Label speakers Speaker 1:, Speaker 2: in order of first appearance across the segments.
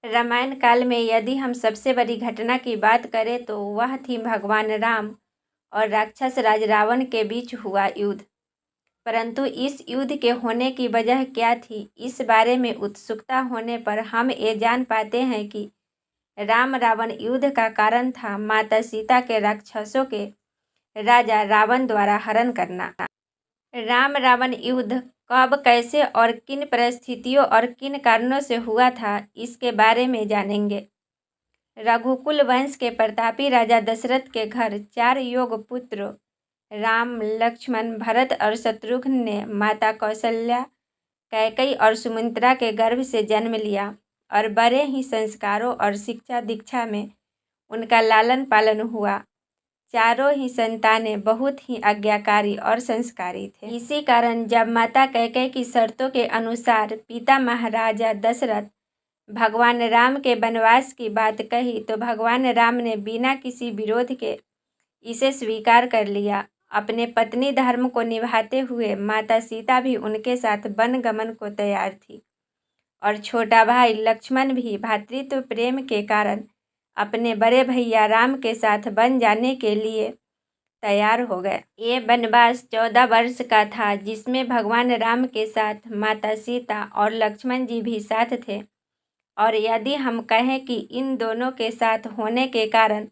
Speaker 1: रामायण काल में यदि हम सबसे बड़ी घटना की बात करें तो वह थी भगवान राम और राक्षस राज रावण के बीच हुआ युद्ध। परंतु इस युद्ध के होने की वजह क्या थी, इस बारे में उत्सुकता होने पर हम ये जान पाते हैं कि राम रावण युद्ध का कारण था माता सीता के राक्षसों के राजा रावण द्वारा हरण करना। राम रावण युद्ध कब, कैसे और किन परिस्थितियों और किन कारणों से हुआ था, इसके बारे में जानेंगे। रघुकुल वंश के प्रतापी राजा दशरथ के घर 4 योग पुत्र राम, लक्ष्मण, भरत और शत्रुघ्न ने माता कौशल्या, कैकेयी और सुमित्रा के गर्भ से जन्म लिया और बड़े ही संस्कारों और शिक्षा दीक्षा में उनका लालन पालन हुआ। चारों ही संतानें बहुत ही आज्ञाकारी और संस्कारी थे। इसी कारण जब माता कैकेयी की शर्तों के अनुसार पिता महाराजा दशरथ भगवान राम के वनवास की बात कही तो भगवान राम ने बिना किसी विरोध के इसे स्वीकार कर लिया। अपने पत्नी धर्म को निभाते हुए माता सीता भी उनके साथ वन गमन को तैयार थी और छोटा भाई लक्ष्मण भी भातृत्व प्रेम के कारण अपने बड़े भैया राम के साथ वन जाने के लिए तैयार हो गए। ये वनवास 14 वर्ष का था, जिसमें भगवान राम के साथ माता सीता और लक्ष्मण जी भी साथ थे। और यदि हम कहें कि इन दोनों के साथ होने के कारण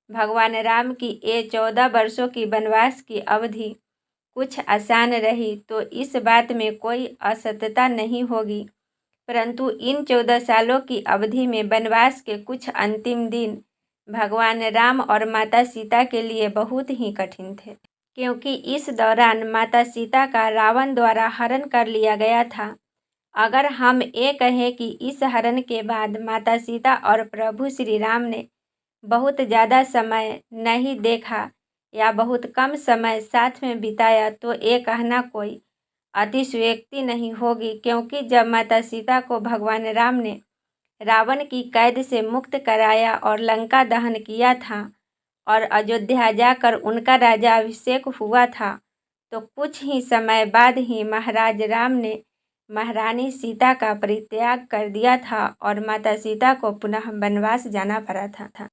Speaker 1: भगवान राम की ये 14 वर्षों की वनवास की अवधि कुछ आसान रही, तो इस बात में कोई असत्यता नहीं होगी। परंतु इन 14 सालों की अवधि में वनवास के कुछ अंतिम दिन भगवान राम और माता सीता के लिए बहुत ही कठिन थे, क्योंकि इस दौरान माता सीता का रावण द्वारा हरण कर लिया गया था। अगर हम ये कहें कि इस हरण के बाद माता सीता और प्रभु श्री राम ने बहुत ज़्यादा समय नहीं देखा या बहुत कम समय साथ में बिताया, तो ये कहना कोई अतिशयोक्ति नहीं होगी, क्योंकि जब माता सीता को भगवान राम ने रावण की कैद से मुक्त कराया और लंका दहन किया था और अयोध्या जाकर उनका राज्याभिषेक हुआ था, तो कुछ ही समय बाद ही महाराज राम ने महारानी सीता का परित्याग कर दिया था और माता सीता को पुनः वनवास जाना पड़ा था।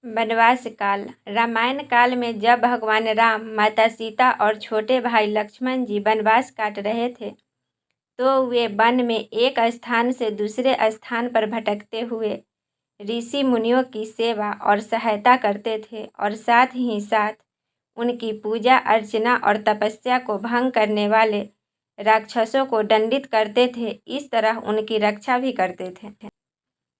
Speaker 1: वनवास काल। रामायण काल में जब भगवान राम, माता सीता और छोटे भाई लक्ष्मण जी वनवास काट रहे थे, तो वे वन में एक स्थान से दूसरे स्थान पर भटकते हुए ऋषि मुनियों की सेवा और सहायता करते थे और साथ ही साथ उनकी पूजा अर्चना और तपस्या को भंग करने वाले राक्षसों को दंडित करते थे। इस तरह उनकी रक्षा भी करते थे।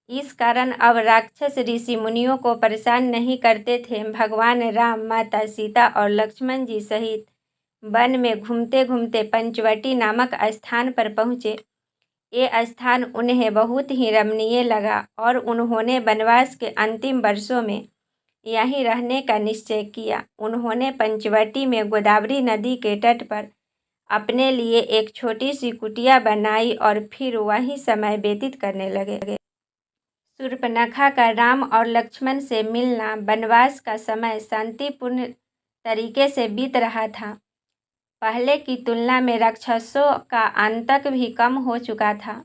Speaker 1: इस कारण अब राक्षस ऋषि मुनियों को परेशान नहीं करते थे। भगवान राम, माता सीता और लक्ष्मण जी सहित वन में घूमते घूमते पंचवटी नामक स्थान पर पहुँचे। ये स्थान उन्हें बहुत ही रमणीय लगा और उन्होंने वनवास के अंतिम वर्षों में यहीं रहने का निश्चय किया। उन्होंने पंचवटी में गोदावरी नदी के तट पर अपने लिए एक छोटी सी कुटिया बनाई और फिर वहीं समय व्यतीत करने लगे। शूर्पणखा का राम और लक्ष्मण से मिलना, वनवास का समय शांतिपूर्ण तरीके से बीत रहा था। पहले की तुलना में राक्षसों का आतंक भी कम हो चुका था।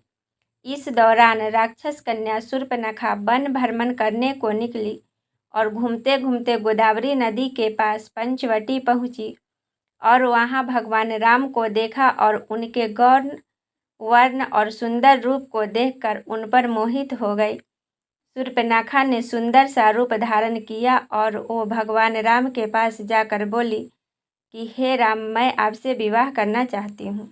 Speaker 1: इस दौरान राक्षस कन्या शूर्पणखा वन भ्रमण करने को निकली और घूमते घूमते गोदावरी नदी के पास पंचवटी पहुंची और वहां भगवान राम को देखा और उनके गौर वर्ण और सुंदर रूप को देखकर उन पर मोहित हो गई। शूर्पणखा ने सुंदर सा रूप धारण किया और वो भगवान राम के पास जाकर बोली कि हे राम, मैं आपसे विवाह करना चाहती हूँ।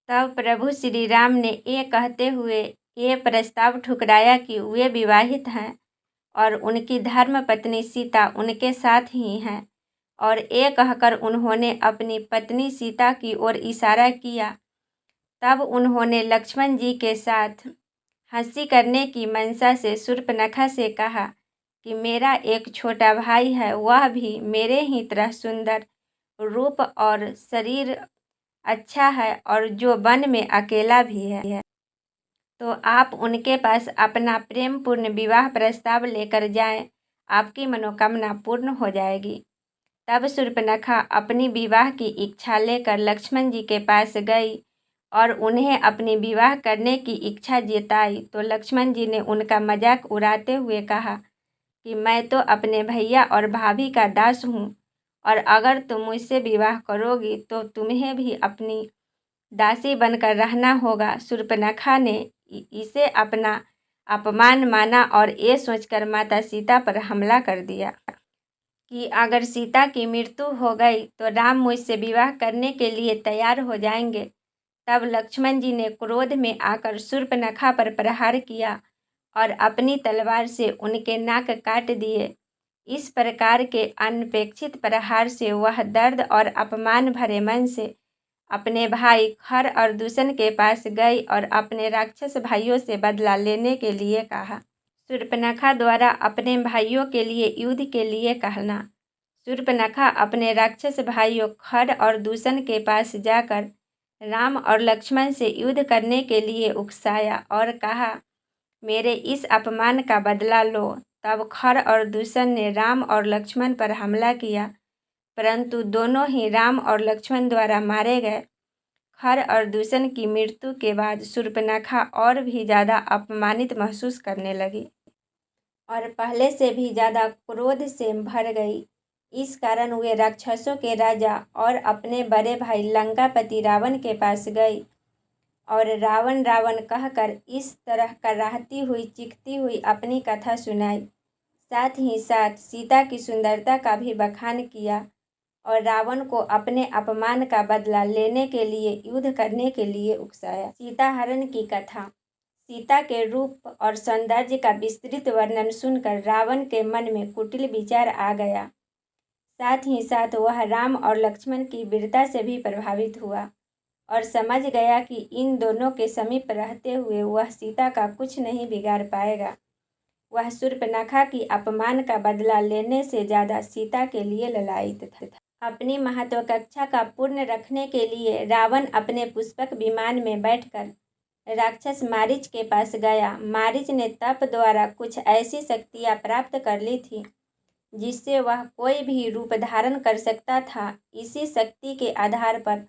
Speaker 1: तब प्रभु श्री राम ने ये कहते हुए ये प्रस्ताव ठुकराया कि वे विवाहित हैं और उनकी धर्म पत्नी सीता उनके साथ ही हैं, और ये कहकर उन्होंने अपनी पत्नी सीता की ओर इशारा किया। तब उन्होंने लक्ष्मण जी के साथ हंसी करने की मंशा से शूर्पणखा से कहा कि मेरा एक छोटा भाई है, वह भी मेरे ही तरह सुंदर रूप और शरीर अच्छा है और जो वन में अकेला भी है, तो आप उनके पास अपना प्रेम पूर्ण विवाह प्रस्ताव लेकर जाएं, आपकी मनोकामना पूर्ण हो जाएगी। तब शूर्पणखा अपनी विवाह की इच्छा लेकर लक्ष्मण जी के पास गई और उन्हें अपनी विवाह करने की इच्छा जताई तो लक्ष्मण जी ने उनका मजाक उड़ाते हुए कहा कि मैं तो अपने भैया और भाभी का दास हूँ और अगर तुम मुझसे विवाह करोगी तो तुम्हें भी अपनी दासी बनकर रहना होगा। शूर्पणखा ने इसे अपना अपमान माना और ये सोचकर माता सीता पर हमला कर दिया कि अगर सीता की मृत्यु हो गई तो राम मुझसे विवाह करने के लिए तैयार हो जाएंगे। तब लक्ष्मण जी ने क्रोध में आकर शूर्पणखा पर प्रहार किया और अपनी तलवार से उनके नाक काट दिए। इस प्रकार के अनपेक्षित प्रहार से वह दर्द और अपमान भरे मन से अपने भाई खर और दूषण के पास गई और अपने राक्षस भाइयों से बदला लेने के लिए कहा। शूर्पणखा द्वारा अपने भाइयों के लिए युद्ध के लिए कहना। शूर्पणखा अपने राक्षस भाइयों खर और दूषण के पास जाकर राम और लक्ष्मण से युद्ध करने के लिए उकसाया और कहा, मेरे इस अपमान का बदला लो। तब खर और दूषण ने राम और लक्ष्मण पर हमला किया, परंतु दोनों ही राम और लक्ष्मण द्वारा मारे गए। खर और दूषण की मृत्यु के बाद शूर्पणखा और भी ज़्यादा अपमानित महसूस करने लगी और पहले से भी ज़्यादा क्रोध से भर गई। इस कारण वे राक्षसों के राजा और अपने बड़े भाई लंकापति रावण के पास गई और रावण रावण कहकर इस तरह कराहती हुई चीखती हुई अपनी कथा सुनाई। साथ ही साथ सीता की सुंदरता का भी बखान किया और रावण को अपने अपमान का बदला लेने के लिए युद्ध करने के लिए उकसाया। सीता हरण की कथा। सीता के रूप और सौंदर्य का विस्तृत वर्णन सुनकर रावण के मन में कुटिल विचार आ गया। साथ ही साथ वह राम और लक्ष्मण की वीरता से भी प्रभावित हुआ और समझ गया कि इन दोनों के समीप रहते हुए वह सीता का कुछ नहीं बिगाड़ पाएगा। वह शूर्पणखा की अपमान का बदला लेने से ज़्यादा सीता के लिए ललायित था। अपनी महत्वाकांक्षा का पूर्ण रखने के लिए रावण अपने पुष्पक विमान में बैठकर राक्षस मारीच के पास गया। मारीच ने तप द्वारा कुछ ऐसी शक्तियाँ प्राप्त कर ली थी जिससे वह कोई भी रूप धारण कर सकता था। इसी शक्ति के आधार पर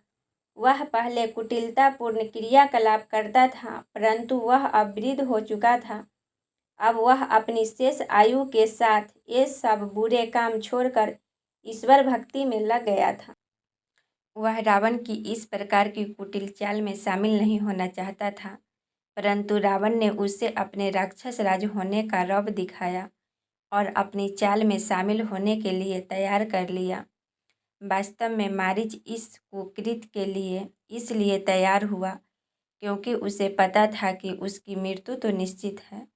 Speaker 1: वह पहले कुटिलतापूर्ण क्रियाकलाप करता था, परंतु वह अब वृद्ध हो चुका था। अब वह अपनी शेष आयु के साथ ये सब बुरे काम छोड़कर ईश्वर भक्ति में लग गया था। वह रावण की इस प्रकार की कुटिल चाल में शामिल नहीं होना चाहता था, परंतु रावण ने उसे अपने राक्षस राज होने का रौब दिखाया और अपनी चाल में शामिल होने के लिए तैयार कर लिया। वास्तव में मारीच इस कुकृत्य के लिए इसलिए तैयार हुआ क्योंकि उसे पता था कि उसकी मृत्यु तो निश्चित है,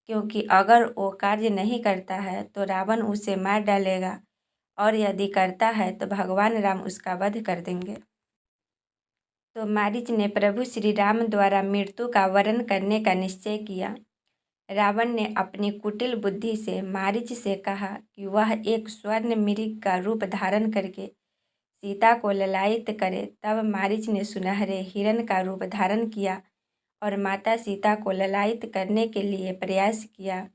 Speaker 1: क्योंकि अगर वो कार्य नहीं करता है तो रावण उसे मार डालेगा और यदि करता है तो भगवान राम उसका वध कर देंगे। तो मारीच ने प्रभु श्री राम द्वारा मृत्यु का वरण करने का निश्चय किया। रावण ने अपनी कुटिल बुद्धि से मारीच से कहा कि वह एक स्वर्ण मृग का रूप धारण करके सीता को ललायित करे। तब मारीच ने सुनहरे हिरण का रूप धारण किया और माता सीता को ललायित करने के लिए प्रयास किया।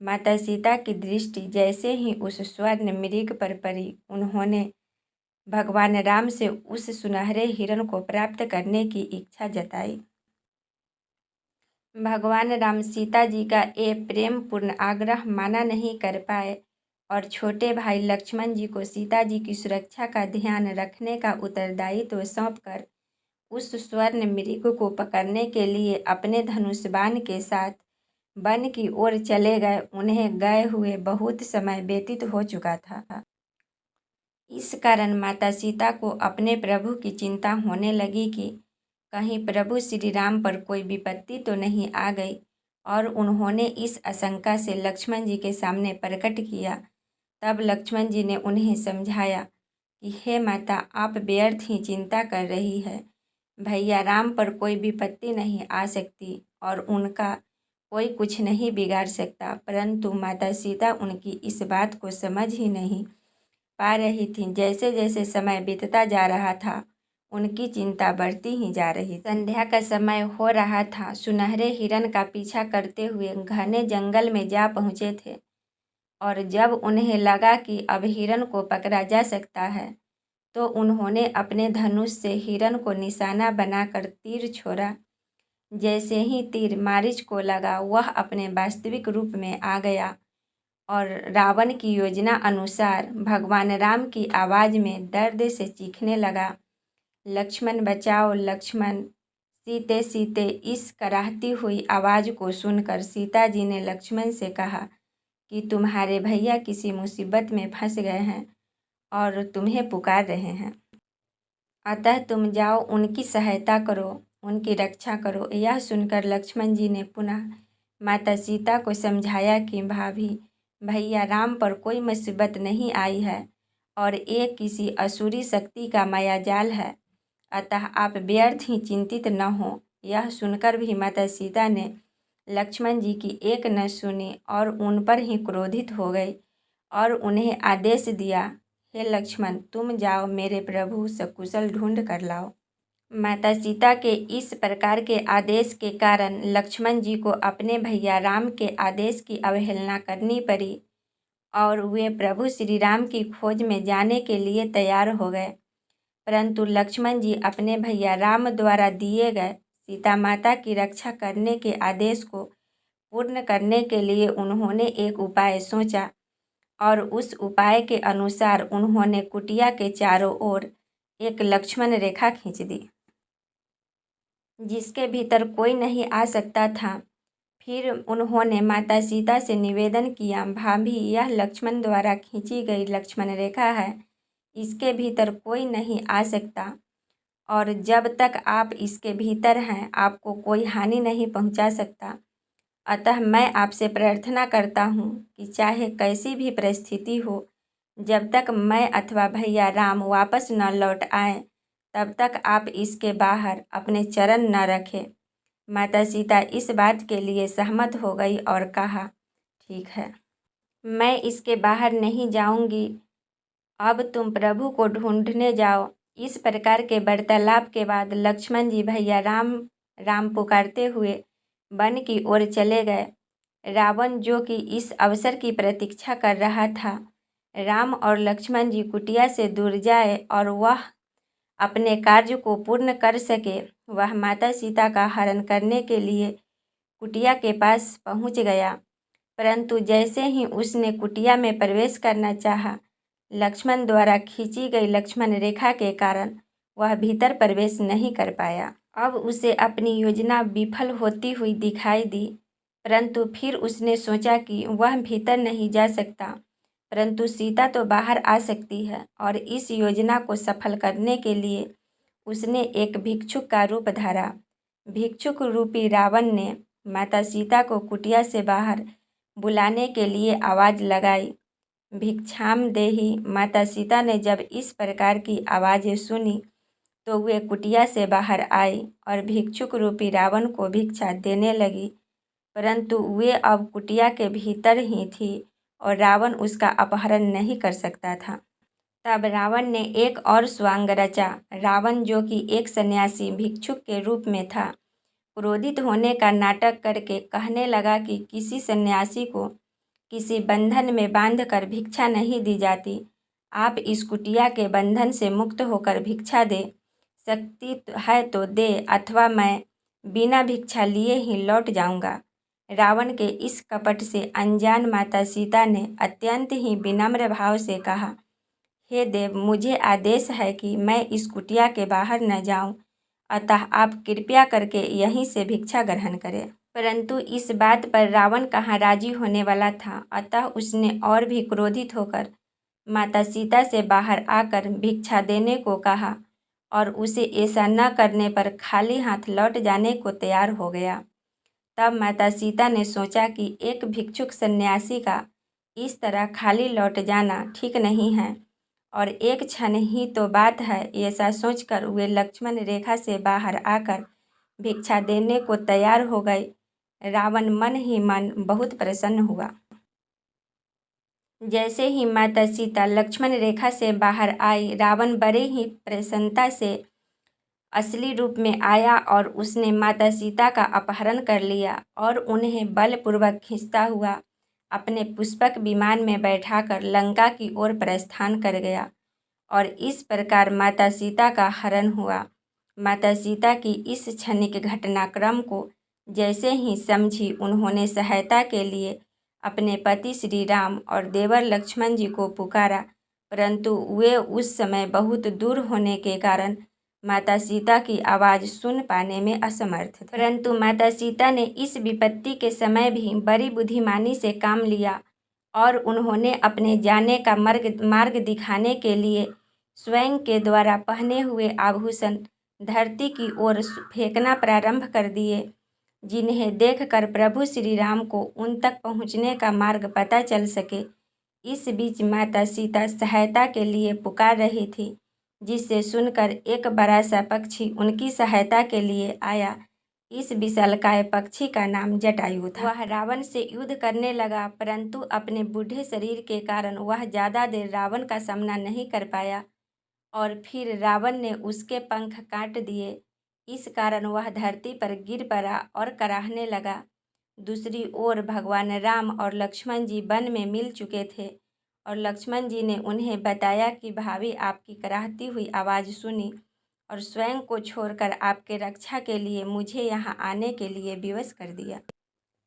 Speaker 1: माता सीता की दृष्टि जैसे ही उस स्वर्ण मृग पर पड़ी, उन्होंने भगवान राम से उस सुनहरे हिरण को प्राप्त करने की इच्छा जताई। भगवान राम सीता जी का ये प्रेमपूर्ण आग्रह माना नहीं कर पाए और छोटे भाई लक्ष्मण जी को सीता जी की सुरक्षा का ध्यान रखने का उत्तरदायित्व सौंपकर उस स्वर्ण मृग को पकड़ने के लिए अपने धनुष बाण के साथ वन की ओर चले गए। उन्हें गए हुए बहुत समय व्यतीत हो चुका था। इस कारण माता सीता को अपने प्रभु की चिंता होने लगी कि कहीं प्रभु श्री राम पर कोई विपत्ति तो नहीं आ गई, और उन्होंने इस आशंका से लक्ष्मण जी के सामने प्रकट किया। तब लक्ष्मण जी ने उन्हें समझाया कि हे माता, आप व्यर्थ ही चिंता कर रही है। भैया राम पर कोई विपत्ति नहीं आ सकती और उनका कोई कुछ नहीं बिगाड़ सकता। परंतु माता सीता उनकी इस बात को समझ ही नहीं पा रही थी। जैसे जैसे समय बीतता जा रहा था, उनकी चिंता बढ़ती ही जा रही। संध्या का समय हो रहा था। सुनहरे हिरण का पीछा करते हुए घने जंगल में जा पहुँचे थे और जब उन्हें लगा कि अब हिरण को पकड़ा जा सकता है, तो उन्होंने अपने धनुष से हिरण को निशाना बनाकर तीर छोड़ा। जैसे ही तीर मारीच को लगा वह अपने वास्तविक रूप में आ गया और रावण की योजना अनुसार भगवान राम की आवाज़ में दर्द से चीखने लगा, लक्ष्मण बचाओ लक्ष्मण। सीते सीते इस कराहती हुई आवाज़ को सुनकर सीता जी ने लक्ष्मण से कहा कि तुम्हारे भैया किसी मुसीबत में फंस गए हैं और तुम्हें पुकार रहे हैं, अतः तुम जाओ उनकी सहायता करो, उनकी रक्षा करो। यह सुनकर लक्ष्मण जी ने पुनः माता सीता को समझाया कि भाभी, भैया राम पर कोई मुसीबत नहीं आई है और ये किसी असुरी शक्ति का मायाजाल है, अतः आप व्यर्थ ही चिंतित न हो। यह सुनकर भी माता सीता ने लक्ष्मण जी की एक न सुनी और उन पर ही क्रोधित हो गई और उन्हें आदेश दिया, हे लक्ष्मण, तुम जाओ मेरे प्रभु सकुशल ढूंढ कर लाओ। माता सीता के इस प्रकार के आदेश के कारण लक्ष्मण जी को अपने भैया राम के आदेश की अवहेलना करनी पड़ी और वे प्रभु श्री राम की खोज में जाने के लिए तैयार हो गए। परंतु लक्ष्मण जी अपने भैया राम द्वारा दिए गए सीता माता की रक्षा करने के आदेश को पूर्ण करने के लिए उन्होंने एक उपाय सोचा और उस उपाय के अनुसार उन्होंने कुटिया के चारों ओर एक लक्ष्मण रेखा खींच दी, जिसके भीतर कोई नहीं आ सकता था। फिर उन्होंने माता सीता से निवेदन किया, भाभी, यह लक्ष्मण द्वारा खींची गई लक्ष्मण रेखा है, इसके भीतर कोई नहीं आ सकता और जब तक आप इसके भीतर हैं आपको कोई हानि नहीं पहुंचा सकता। अतः मैं आपसे प्रार्थना करता हूँ कि चाहे कैसी भी परिस्थिति हो, जब तक मैं अथवा भैया राम वापस न लौट आए तब तक आप इसके बाहर अपने चरण न रखें। माता सीता इस बात के लिए सहमत हो गई और कहा, ठीक है, मैं इसके बाहर नहीं जाऊंगी, अब तुम प्रभु को ढूंढने जाओ। इस प्रकार के वार्तालाप के बाद लक्ष्मण जी भैया राम राम पुकारते हुए वन की ओर चले गए। रावण, जो कि इस अवसर की प्रतीक्षा कर रहा था, राम और लक्ष्मण जी कुटिया से दूर जाए और वह अपने कार्य को पूर्ण कर सके, वह माता सीता का हरण करने के लिए कुटिया के पास पहुंच गया। परंतु जैसे ही उसने कुटिया में प्रवेश करना चाहा, लक्ष्मण द्वारा खींची गई लक्ष्मण रेखा के कारण वह भीतर प्रवेश नहीं कर पाया। अब उसे अपनी योजना विफल होती हुई दिखाई दी, परंतु फिर उसने सोचा कि वह भीतर नहीं जा सकता, परंतु सीता तो बाहर आ सकती है और इस योजना को सफल करने के लिए उसने एक भिक्षुक का रूप धारा। भिक्षुक रूपी रावण ने माता सीता को कुटिया से बाहर बुलाने के लिए आवाज़ लगाई, भिक्षाम देहि। माता सीता ने जब इस प्रकार की आवाज़ें सुनी तो वे कुटिया से बाहर आई और भिक्षुक रूपी रावण को भिक्षा देने लगी, परंतु वे अब कुटिया के भीतर ही थी और रावण उसका अपहरण नहीं कर सकता था। तब रावण ने एक और स्वांग रचा। रावण, जो कि एक सन्यासी भिक्षुक के रूप में था, क्रोधित होने का नाटक करके कहने लगा कि किसी सन्यासी को किसी बंधन में बांधकर भिक्षा नहीं दी जाती। आप इस कुटिया के बंधन से मुक्त होकर भिक्षा दे सकती है तो दे, अथवा मैं बिना भिक्षा लिए ही लौट जाऊंगा। रावण के इस कपट से अनजान माता सीता ने अत्यंत ही विनम्र भाव से कहा, हे देव, मुझे आदेश है कि मैं इस कुटिया के बाहर न जाऊं, अतः आप कृपया करके यहीं से भिक्षा ग्रहण करें। परंतु इस बात पर रावण कहाँ राजी होने वाला था, अतः उसने और भी क्रोधित होकर माता सीता से बाहर आकर भिक्षा देने को कहा और उसे ऐसा न करने पर खाली हाथ लौट जाने को तैयार हो गया। तब माता सीता ने सोचा कि एक भिक्षुक सन्यासी का इस तरह खाली लौट जाना ठीक नहीं है और एक क्षण ही तो बात है। ऐसा सोचकर वे लक्ष्मण रेखा से बाहर आकर भिक्षा देने को तैयार हो गए। रावण मन ही मन बहुत प्रसन्न हुआ। जैसे ही माता सीता लक्ष्मण रेखा से बाहर आई, रावण बड़े ही प्रसन्नता से असली रूप में आया और उसने माता सीता का अपहरण कर लिया और उन्हें बलपूर्वक खींचता हुआ अपने पुष्पक विमान में बैठाकर लंका की ओर प्रस्थान कर गया और इस प्रकार माता सीता का हरण हुआ। माता सीता की इस क्षणिक घटनाक्रम को जैसे ही समझी, उन्होंने सहायता के लिए अपने पति श्री राम और देवर लक्ष्मण जी को पुकारा, परंतु वे उस समय बहुत दूर होने के कारण माता सीता की आवाज़ सुन पाने में असमर्थ थे। परंतु माता सीता ने इस विपत्ति के समय भी बड़ी बुद्धिमानी से काम लिया और उन्होंने अपने जाने का मार्ग दिखाने के लिए स्वयं के द्वारा पहने हुए आभूषण धरती की ओर फेंकना प्रारंभ कर दिए, जिन्हें देखकर प्रभु श्री राम को उन तक पहुँचने का मार्ग पता चल सके। इस बीच माता सीता सहायता के लिए पुकार रही थी, जिसे सुनकर एक बड़ा सा पक्षी उनकी सहायता के लिए आया। इस विशालकाय पक्षी का नाम जटायु था। वह रावण से युद्ध करने लगा, परंतु अपने बूढ़े शरीर के कारण वह ज़्यादा देर रावण का सामना नहीं कर पाया और फिर रावण ने उसके पंख काट दिए। इस कारण वह धरती पर गिर पड़ा और कराहने लगा। दूसरी ओर भगवान राम और लक्ष्मण जी वन में मिल चुके थे और लक्ष्मण जी ने उन्हें बताया कि भाभी आपकी कराहती हुई आवाज़ सुनी और स्वयं को छोड़कर आपके रक्षा के लिए मुझे यहाँ आने के लिए विवश कर दिया।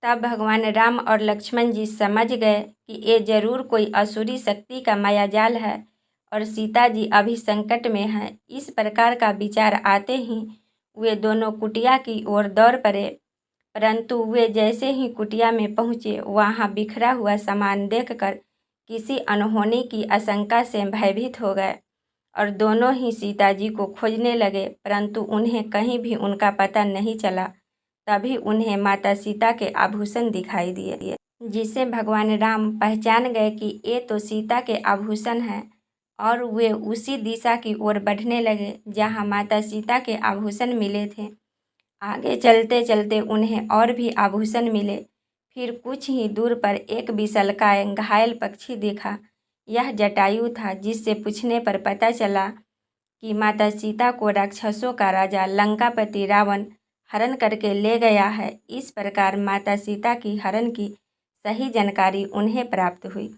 Speaker 1: तब भगवान राम और लक्ष्मण जी समझ गए कि ये जरूर कोई असुरी शक्ति का मायाजाल है और सीता जी अभी संकट में हैं। इस प्रकार का विचार आते ही वे दोनों कुटिया की ओर दौड़ पड़े, परंतु वे जैसे ही कुटिया में पहुँचे, वहाँ बिखरा हुआ सामान देखकर किसी अनहोनी की आशंका से भयभीत हो गए और दोनों ही सीता जी को खोजने लगे, परंतु उन्हें कहीं भी उनका पता नहीं चला। तभी उन्हें माता सीता के आभूषण दिखाई दिए, जिसे भगवान राम पहचान गए कि ये तो सीता के आभूषण हैं और वे उसी दिशा की ओर बढ़ने लगे जहाँ माता सीता के आभूषण मिले थे। आगे चलते चलते उन्हें और भी आभूषण मिले। फिर कुछ ही दूर पर एक विशालकाय घायल पक्षी देखा। यह जटायु था, जिससे पूछने पर पता चला कि माता सीता को राक्षसों का राजा लंकापति रावण हरण करके ले गया है। इस प्रकार माता सीता की हरण की सही जानकारी उन्हें प्राप्त हुई।